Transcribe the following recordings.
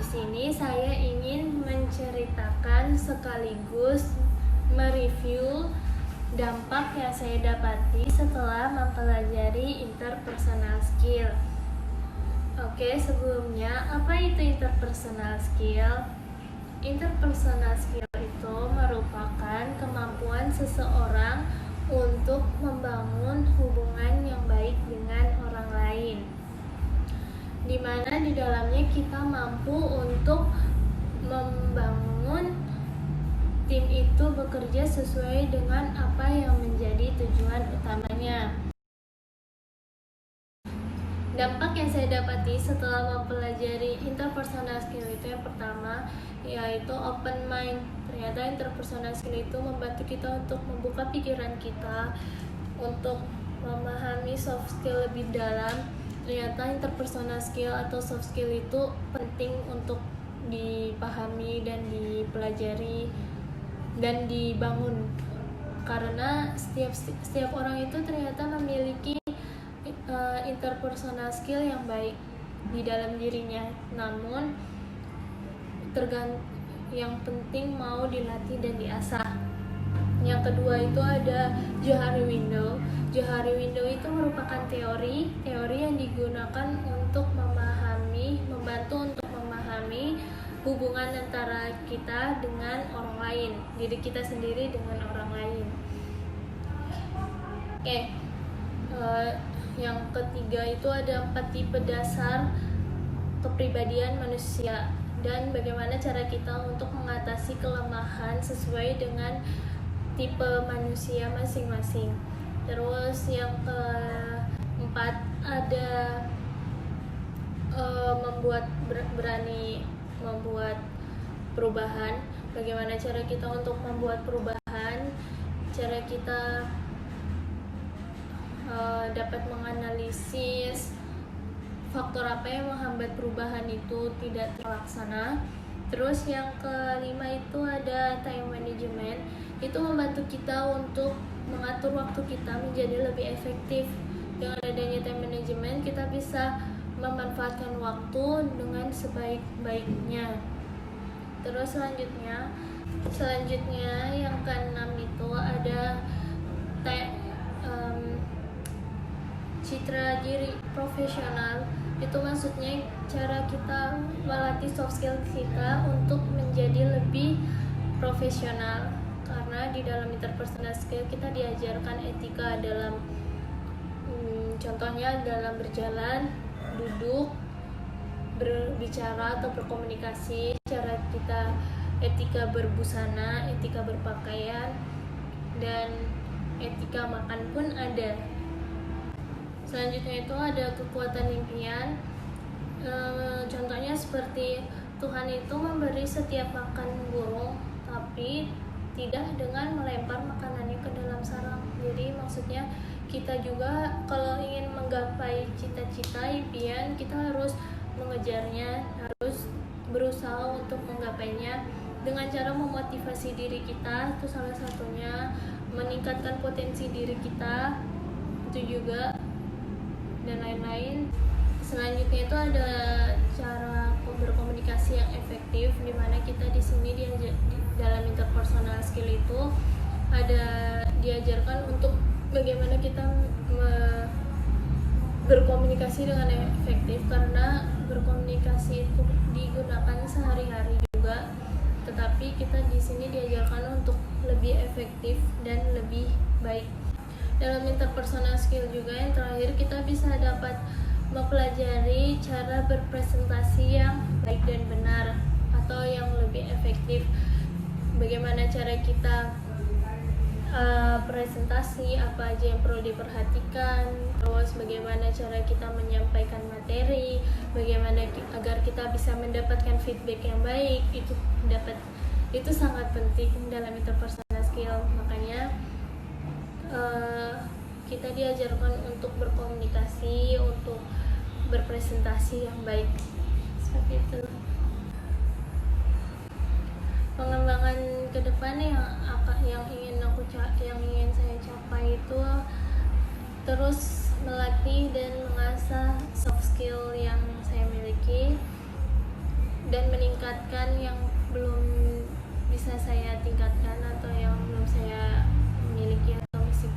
sini saya ingin menceritakan sekaligus mereview dampak yang saya dapati setelah mempelajari interpersonal skill. Oke, sebelumnya apa itu interpersonal skill? Interpersonal skill itu merupakan kemampuan seseorang untuk membangun hubungan yang baik dengan orang lain, di mana di dalamnya kita mampu untuk membangun tim itu bekerja sesuai dengan apa yang menjadi tujuan utamanya. Dampak yang saya dapati setelah mempelajari interpersonal skill itu yang pertama yaitu open mind. Ternyata interpersonal skill itu membantu kita untuk membuka pikiran kita, untuk memahami soft skill lebih dalam. Ternyata interpersonal skill atau soft skill itu penting untuk dipahami dan dipelajari dan dibangun, karena setiap orang itu ternyata memiliki interpersonal skill yang baik di dalam dirinya, namun yang penting mau dilatih dan diasah. Yang kedua itu ada Johari Window. Johari Window itu merupakan teori yang digunakan untuk membantu untuk memahami hubungan antara kita dengan orang lain, diri kita sendiri dengan orang lain. Oke. Yang ketiga itu ada 4 tipe dasar kepribadian manusia dan bagaimana cara kita untuk mengatasi kelemahan sesuai dengan tipe manusia masing-masing. Terus yang keempat ada berani membuat perubahan. Bagaimana cara kita untuk membuat perubahan, cara kita dapat menganalisis faktor apa yang menghambat perubahan itu tidak terlaksana. Terus yang kelima itu ada time management. Itu membantu kita untuk mengatur waktu kita menjadi lebih efektif. Dengan adanya time management kita bisa memanfaatkan waktu dengan sebaik-baiknya. Terus selanjutnya yang keenam itu ada citra diri profesional. Itu maksudnya cara kita melatih soft skill kita untuk menjadi lebih profesional, karena di dalam interpersonal skill kita diajarkan etika dalam contohnya dalam berjalan, duduk, berbicara atau berkomunikasi, cara kita etika berbusana, etika berpakaian, dan etika makan pun ada. Selanjutnya itu ada kekuatan impian. Contohnya seperti Tuhan itu memberi setiap makan burung, tapi tidak dengan melempar makanannya ke dalam sarang. Jadi maksudnya kita juga kalau ingin menggapai cita-cita impian, kita harus mengejarnya, harus berusaha untuk menggapainya dengan cara memotivasi diri kita. Itu salah satunya meningkatkan potensi diri kita, itu juga, dan lain-lain. Selanjutnya itu ada cara berkomunikasi yang efektif, di mana kita di sini dalam interpersonal skill itu diajarkan untuk bagaimana kita berkomunikasi dengan efektif, karena berkomunikasi itu digunakan sehari-hari juga, tetapi kita di sini diajarkan untuk lebih efektif dan lebih baik. Dalam interpersonal skill juga yang terakhir kita bisa dapat mempelajari cara berpresentasi yang baik dan benar atau yang lebih efektif. Bagaimana cara kita presentasi, apa aja yang perlu diperhatikan, terus bagaimana cara kita menyampaikan materi, bagaimana agar kita bisa mendapatkan feedback yang baik. Itu sangat penting dalam interpersonal skill. Makanya kita diajarkan untuk berkomunikasi, untuk berpresentasi yang baik, seperti itu. Pengembangan ke depan yang ingin saya capai itu terus melatih dan mengasah soft skill yang saya miliki dan bisa saya tingkatkan atau yang belum saya miliki atau masih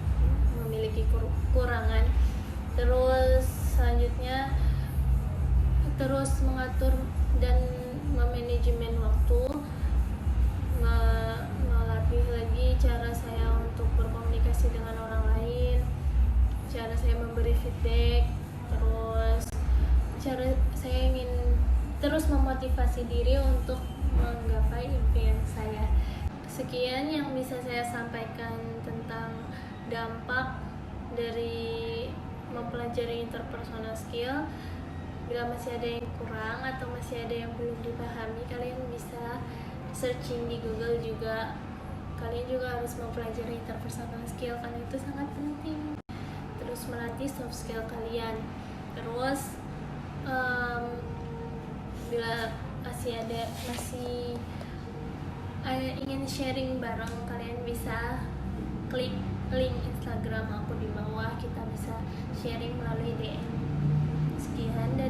memiliki kekurangan. Terus selanjutnya terus mengatur dan memanajemen waktu, melatih lagi cara saya untuk berkomunikasi dengan orang lain, cara saya memberi feedback, terus cara saya ingin terus memotivasi diri untuk menggapai impian saya. Sekian yang bisa saya sampaikan tentang dampak dari mempelajari interpersonal skill. Bila masih ada yang kurang atau masih ada yang belum dipahami, kalian bisa searching di Google juga. Kalian juga harus mempelajari interpersonal skill karena itu sangat penting. Terus melatih soft skill kalian. Terus bila masih ingin sharing bareng, kalian bisa klik link Instagram aku di bawah. Kita bisa sharing melalui DM. Sekian dari